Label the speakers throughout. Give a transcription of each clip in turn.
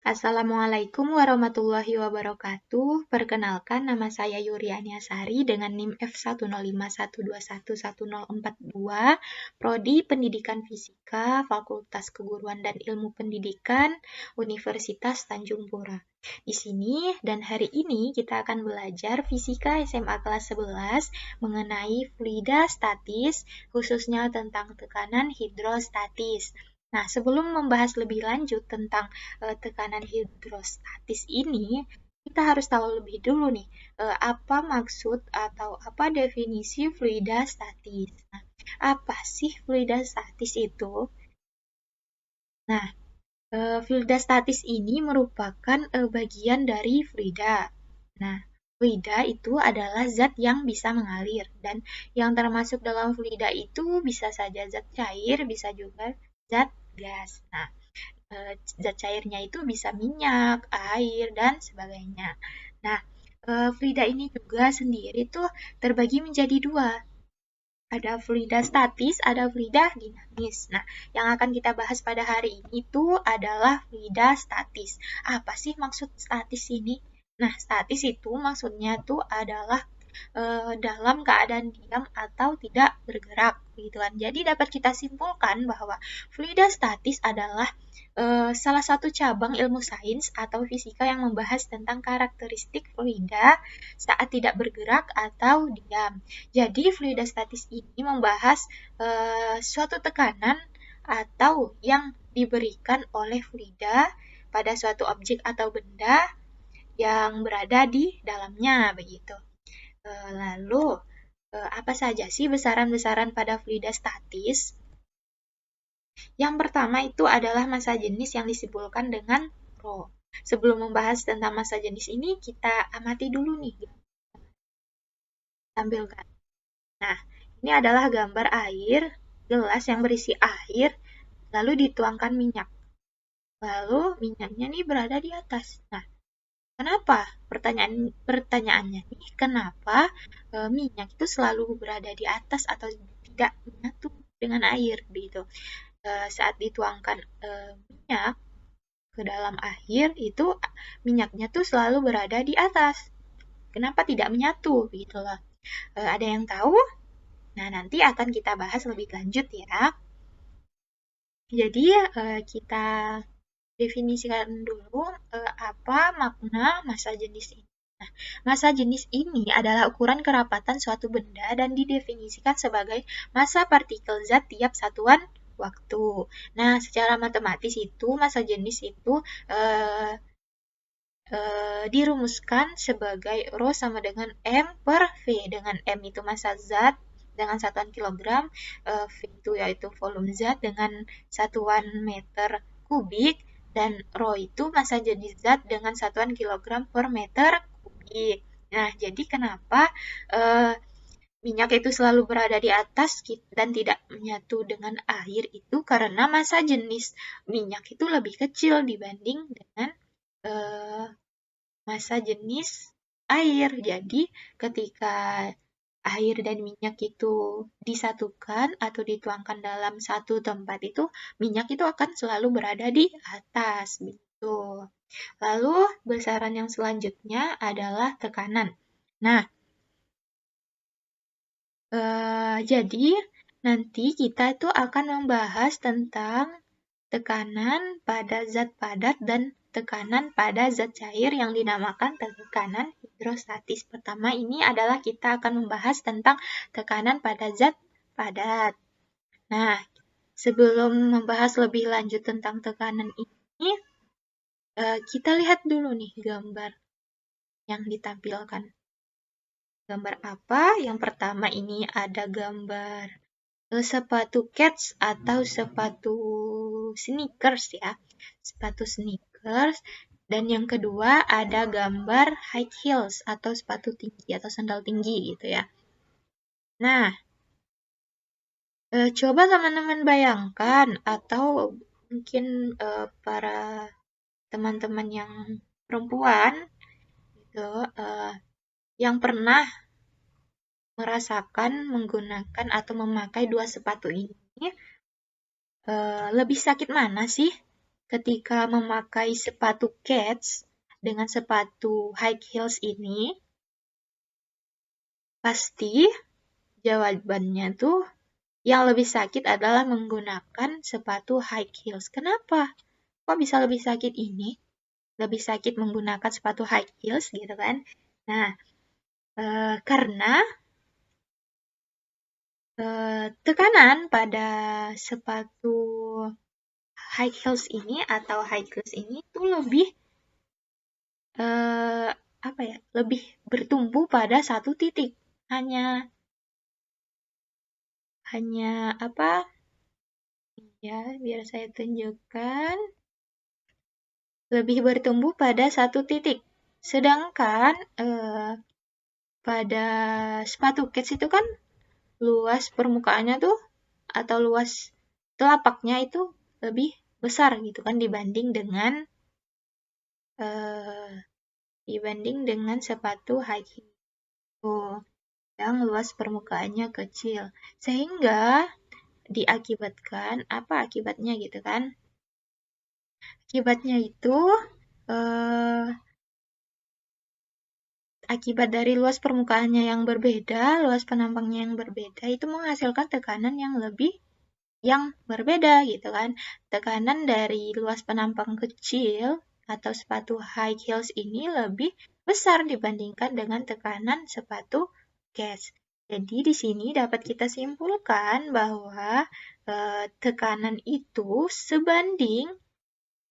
Speaker 1: Assalamualaikum warahmatullahi wabarakatuh. Perkenalkan, nama saya Yuriania Sari dengan NIM F10512110442, Prodi Pendidikan Fisika, Fakultas Keguruan dan Ilmu Pendidikan, Universitas Tanjung Pura. Di sini dan hari ini kita akan belajar Fisika SMA kelas 11 mengenai fluida statis, khususnya tentang tekanan hidrostatis. Nah, sebelum membahas lebih lanjut tentang tekanan hidrostatis ini, kita harus tahu lebih dulu nih, apa maksud atau apa definisi fluida statis. Nah, apa sih fluida statis itu? Nah, fluida statis ini merupakan bagian dari fluida. Nah, fluida itu adalah zat yang bisa mengalir, dan yang termasuk dalam fluida itu bisa saja zat cair, bisa juga zat gas. Nah, zat cairnya itu bisa minyak, air, dan sebagainya. Nah, fluida ini juga sendiri tuh terbagi menjadi dua. Ada fluida statis, ada fluida dinamis. Nah, yang akan kita bahas pada hari ini itu adalah fluida statis. Apa sih maksud statis ini? Nah, statis itu maksudnya tuh adalah dalam keadaan diam atau tidak bergerak, gitu kan. Jadi dapat kita simpulkan bahwa fluida statis adalah salah satu cabang ilmu sains atau fisika yang membahas tentang karakteristik fluida saat tidak bergerak atau diam. Jadi fluida statis ini membahas suatu tekanan atau yang diberikan oleh fluida pada suatu objek atau benda yang berada di dalamnya, begitu. Lalu, apa saja sih besaran-besaran pada fluida statis? Yang pertama itu adalah massa jenis yang disimpulkan dengan rho. Sebelum membahas tentang massa jenis ini, kita amati dulu nih. Tampilkan. Nah, ini adalah gambar air, gelas yang berisi air, lalu dituangkan minyak. Lalu minyaknya nih berada di atas. Nah, kenapa? Pertanyaannya nih, kenapa minyak itu selalu berada di atas atau tidak menyatu dengan air, begitu? Saat dituangkan minyak ke dalam air, itu minyaknya tuh selalu berada di atas. Kenapa tidak menyatu? Begitulah. Ada yang tahu? Nah, nanti akan kita bahas lebih lanjut ya. Jadi, kita definisikan dulu apa makna massa jenis ini. Nah, massa jenis ini adalah ukuran kerapatan suatu benda dan didefinisikan sebagai massa partikel zat tiap satuan waktu. Nah, secara matematis itu massa jenis itu dirumuskan sebagai rho sama dengan M per V, dengan M itu massa zat dengan satuan kilogram, V itu yaitu volume zat dengan satuan meter kubik, dan rho itu massa jenis zat dengan satuan kilogram per meter kubik. Nah, jadi kenapa minyak itu selalu berada di atas dan tidak menyatu dengan air itu karena massa jenis minyak itu lebih kecil dibanding dengan massa jenis air. Jadi, ketika air dan minyak itu disatukan atau dituangkan dalam satu tempat itu, minyak itu akan selalu berada di atas, gitu. Lalu, besaran yang selanjutnya adalah tekanan. Nah, jadi nanti kita itu akan membahas tentang tekanan pada zat padat dan tekanan pada zat cair yang dinamakan tekanan hidrostatis. Pertama ini adalah kita akan membahas tentang tekanan pada zat padat. Nah, sebelum membahas lebih lanjut tentang tekanan ini, kita lihat dulu nih gambar yang ditampilkan. Gambar apa? Yang pertama ini ada gambar sepatu kets atau sepatu sneakers ya. Sepatu sneakers. Dan yang kedua ada gambar high heels atau sepatu tinggi atau sandal tinggi gitu ya. Nah, coba teman-teman bayangkan atau mungkin para teman-teman yang perempuan gitu, yang pernah merasakan menggunakan atau memakai dua sepatu ini, lebih sakit mana sih? ketika memakai sepatu kets dengan sepatu high heels ini, pasti jawabannya tuh yang lebih sakit adalah menggunakan sepatu high heels. Kenapa? Kok bisa lebih sakit ini? Lebih sakit menggunakan sepatu high heels gitu kan? Nah, karena tekanan pada sepatu high heels ini atau high heels ini tuh lebih apa ya? Lebih bertumbuh pada satu titik. Hanya apa? Ya, biar saya tunjukkan. Lebih bertumbuh pada satu titik. Sedangkan pada sepatu kets itu kan luas permukaannya tuh atau luas telapaknya itu lebih besar gitu kan dibanding dengan sepatu high heel yang luas permukaannya kecil. Sehingga diakibatkan apa akibatnya gitu kan? Akibatnya itu akibat dari luas permukaannya yang berbeda, luas penampangnya yang berbeda, itu menghasilkan tekanan yang berbeda gitu kan. Tekanan dari luas penampang kecil atau sepatu high heels ini lebih besar dibandingkan dengan tekanan sepatu kets. Jadi di sini dapat kita simpulkan bahwa tekanan itu sebanding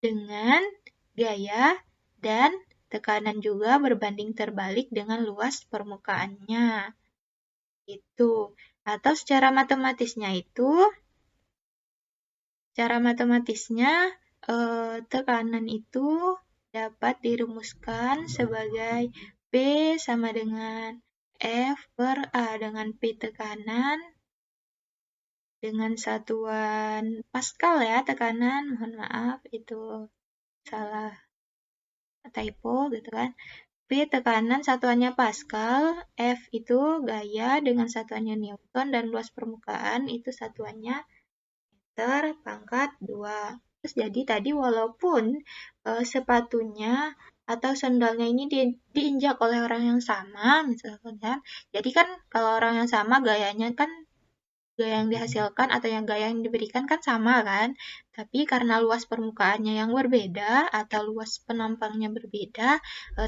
Speaker 1: dengan gaya dan tekanan juga berbanding terbalik dengan luas permukaannya. Itu. Atau secara matematisnya tekanan itu dapat dirumuskan sebagai P sama dengan F per A dengan P tekanan dengan satuan Pascal ya tekanan, mohon maaf itu salah typo gitu kan. P tekanan satuannya Pascal, F itu gaya dengan satuannya Newton, dan luas permukaan itu satuannya meter pangkat 2. Terus jadi tadi walaupun sepatunya atau sandalnya ini diinjak oleh orang yang sama, misalkan kan, jadi kan kalau orang yang sama gayanya kan gaya yang dihasilkan atau gaya yang diberikan kan sama kan, tapi karena luas permukaannya yang berbeda atau luas penampangnya berbeda,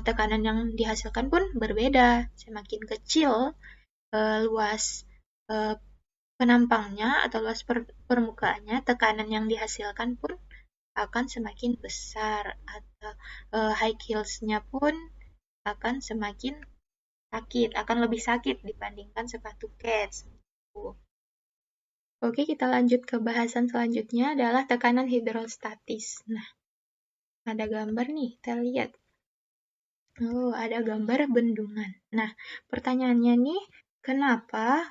Speaker 1: tekanan yang dihasilkan pun berbeda. Semakin kecil luas penampangnya atau luas permukaannya, tekanan yang dihasilkan pun akan semakin besar atau high heels-nya pun akan semakin sakit, akan lebih sakit dibandingkan sepatu kets. Oke, kita lanjut ke bahasan selanjutnya adalah tekanan hidrostatis. Nah, ada gambar nih, kita lihat. Oh, ada gambar bendungan. Nah, pertanyaannya nih, kenapa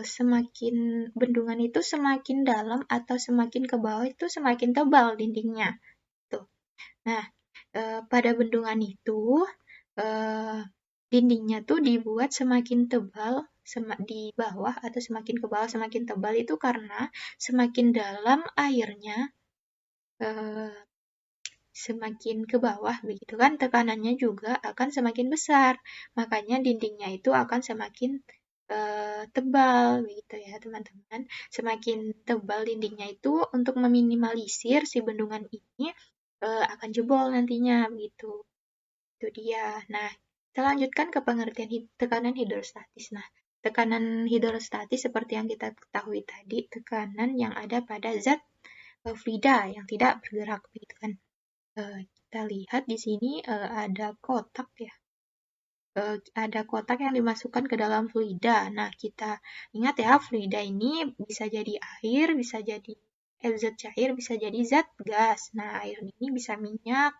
Speaker 1: semakin bendungan itu semakin dalam atau semakin ke bawah itu semakin tebal dindingnya? Tuh. Nah, pada bendungan itu dindingnya tuh dibuat semakin tebal di bawah atau semakin ke bawah semakin tebal itu karena semakin dalam airnya semakin ke bawah begitu kan tekanannya juga akan semakin besar. Makanya dindingnya itu akan semakin tebal begitu ya teman-teman. Semakin tebal dindingnya itu untuk meminimalisir si bendungan ini akan jebol nantinya begitu. Itu dia. Nah, kita lanjutkan ke pengertian tekanan hidrostatis. Nah, tekanan hidrostatis seperti yang kita ketahui tadi, tekanan yang ada pada zat fluida yang tidak bergerak begitu kan. Kita lihat di sini ada kotak ya. Ada kotak yang dimasukkan ke dalam fluida. Nah, kita ingat ya, fluida ini bisa jadi air, bisa jadi zat cair, bisa jadi zat gas. Nah, air ini bisa minyak,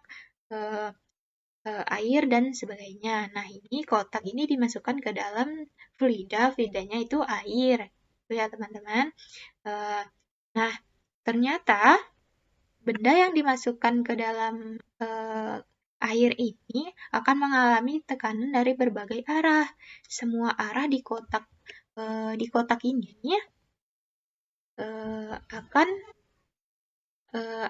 Speaker 1: air, dan sebagainya. Nah, ini kotak ini dimasukkan ke dalam fluida, fluidanya itu air. Itu ya, teman-teman. Nah, ternyata benda yang dimasukkan ke dalam air ini akan mengalami tekanan dari berbagai arah. Semua arah di kotak ini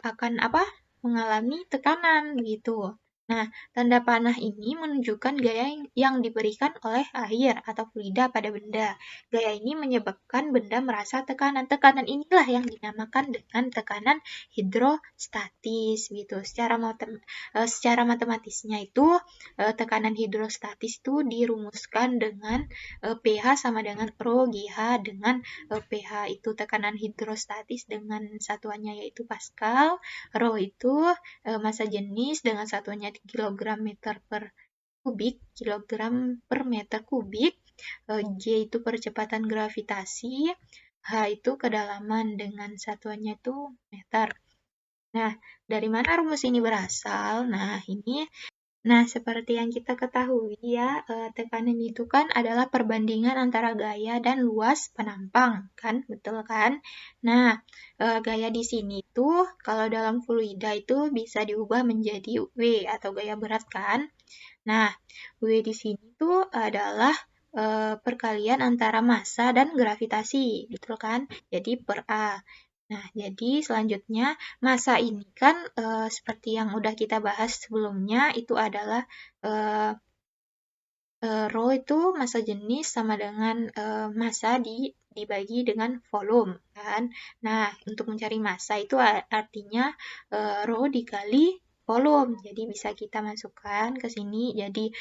Speaker 1: akan apa? mengalami tekanan gitu. Nah, tanda panah ini menunjukkan gaya yang diberikan oleh air atau fluida pada benda. Gaya ini menyebabkan benda merasa tekanan. Tekanan inilah yang dinamakan dengan tekanan hidrostatis gitu. Secara matematisnya itu tekanan hidrostatis itu dirumuskan dengan pH sama dengan Rho GH dengan pH itu tekanan hidrostatis dengan satuannya yaitu Pascal, Rho itu massa jenis dengan satuannya kilogram meter per kubik, kilogram per meter kubik, G itu percepatan gravitasi, H itu kedalaman dengan satuannya itu meter. Nah, dari mana rumus ini berasal? Nah, seperti yang kita ketahui ya, tekanan itu kan adalah perbandingan antara gaya dan luas penampang, kan? Betul kan? Nah, gaya di sini tuh kalau dalam fluida itu bisa diubah menjadi W atau gaya berat kan? Nah, W di sini tuh adalah perkalian antara massa dan gravitasi, betul kan? Jadi per A. Nah, jadi selanjutnya massa ini kan seperti yang udah kita bahas sebelumnya itu adalah Rho itu massa jenis sama dengan massa dibagi dengan volume kan. Nah, untuk mencari massa itu artinya Rho dikali volume. Jadi bisa kita masukkan ke sini. Jadi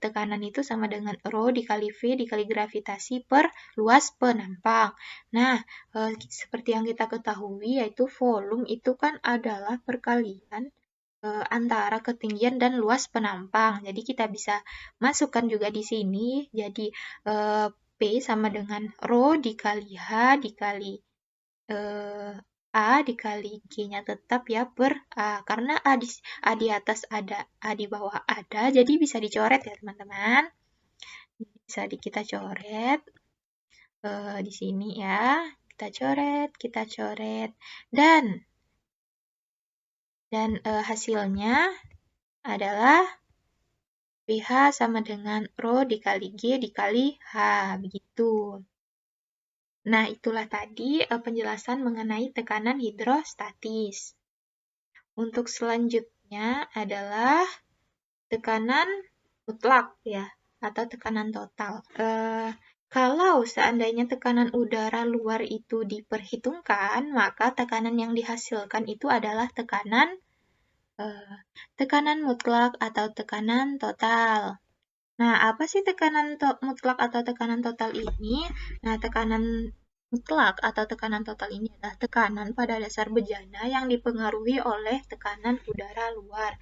Speaker 1: tekanan itu sama dengan Rho dikali V dikali gravitasi per luas penampang. Nah, seperti yang kita ketahui yaitu volume itu kan adalah perkalian antara ketinggian dan luas penampang. Jadi kita bisa masukkan juga di sini. Jadi P sama dengan Rho dikali H dikali A dikali G-nya tetap ya per A. Karena A di atas ada, A di bawah ada, jadi bisa dicoret ya teman-teman. Bisa kita coret di sini ya. Kita coret. Dan hasilnya adalah pH sama dengan Rho dikali G dikali H, begitu. Nah, itulah tadi penjelasan mengenai tekanan hidrostatis. Untuk selanjutnya adalah tekanan mutlak ya, atau tekanan total. Kalau seandainya tekanan udara luar itu diperhitungkan, maka tekanan yang dihasilkan itu adalah tekanan mutlak atau tekanan total. Nah, apa sih tekanan mutlak atau tekanan total ini? Nah, tekanan mutlak atau tekanan total ini adalah tekanan pada dasar bejana yang dipengaruhi oleh tekanan udara luar.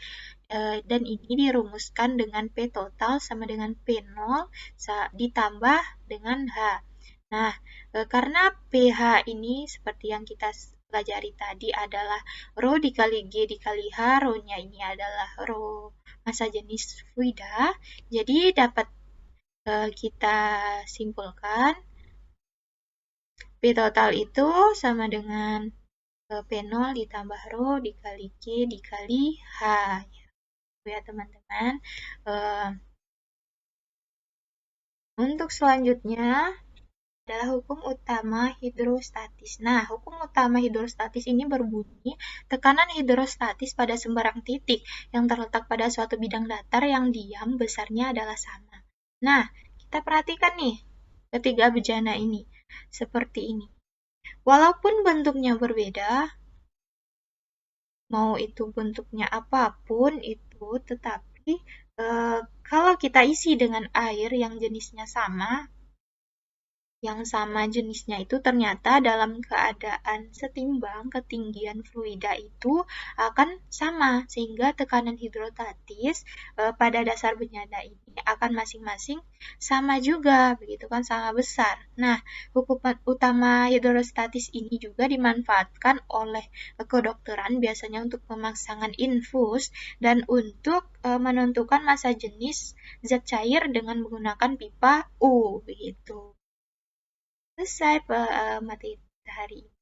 Speaker 1: Dan ini dirumuskan dengan P total sama dengan P0 ditambah dengan H. Nah, karena pH ini seperti yang kita pelajari tadi adalah Rho dikali G dikali H, Rho-nya ini adalah Rho massa jenis fluida, jadi dapat kita simpulkan P total itu sama dengan P0 ditambah Rho dikali G dikali H. Ya teman-teman. Untuk selanjutnya adalah hukum utama hidrostatis. Nah, hukum utama hidrostatis ini berbunyi tekanan hidrostatis pada sembarang titik yang terletak pada suatu bidang datar yang diam besarnya adalah sama. Nah, kita perhatikan nih ketiga bejana ini seperti ini. Walaupun bentuknya berbeda, mau itu bentuknya apapun itu, tetapi kalau kita isi dengan air yang jenisnya sama, jenisnya itu ternyata dalam keadaan setimbang ketinggian fluida itu akan sama, sehingga tekanan hidrostatis pada dasar bejana ini akan masing-masing sama juga, begitu kan, sama besar. Nah, hukum utama hidrostatis ini juga dimanfaatkan oleh kedokteran biasanya untuk pemasangan infus dan untuk menentukan massa jenis zat cair dengan menggunakan pipa U, begitu. Selesai materi hari ini.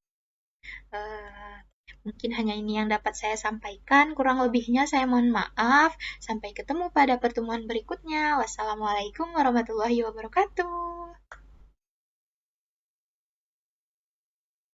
Speaker 1: Mungkin hanya ini yang dapat saya sampaikan. Kurang lebihnya saya mohon maaf. Sampai ketemu pada pertemuan berikutnya. Wassalamualaikum warahmatullahi wabarakatuh.